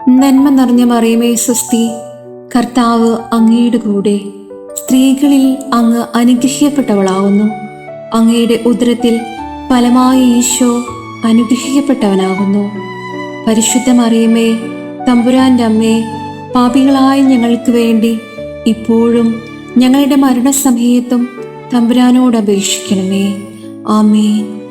നന്മ നിറഞ്ഞ മറിയമേ സ്വസ്തി, കർത്താവ് അങ്ങയുടെ കൂടെ, സ്ത്രീകളിൽ അങ്ങ് അനുഗ്രഹിക്കപ്പെട്ടവളാകുന്നു. അങ്ങയുടെ ഉദരത്തിൽ ഫലമായ ഈശോ അനുഗ്രഹിക്കപ്പെട്ടവനാകുന്നു. പരിശുദ്ധ മറിയമേ, തമ്പുരാൻ്റെ അമ്മേ, പാപികളായ ഞങ്ങൾക്ക് വേണ്ടി ഇപ്പോഴും ഞങ്ങളുടെ മരണസമയത്തും തമ്പുരാനോട് അപേക്ഷിക്കണമേ. ആമേൻ.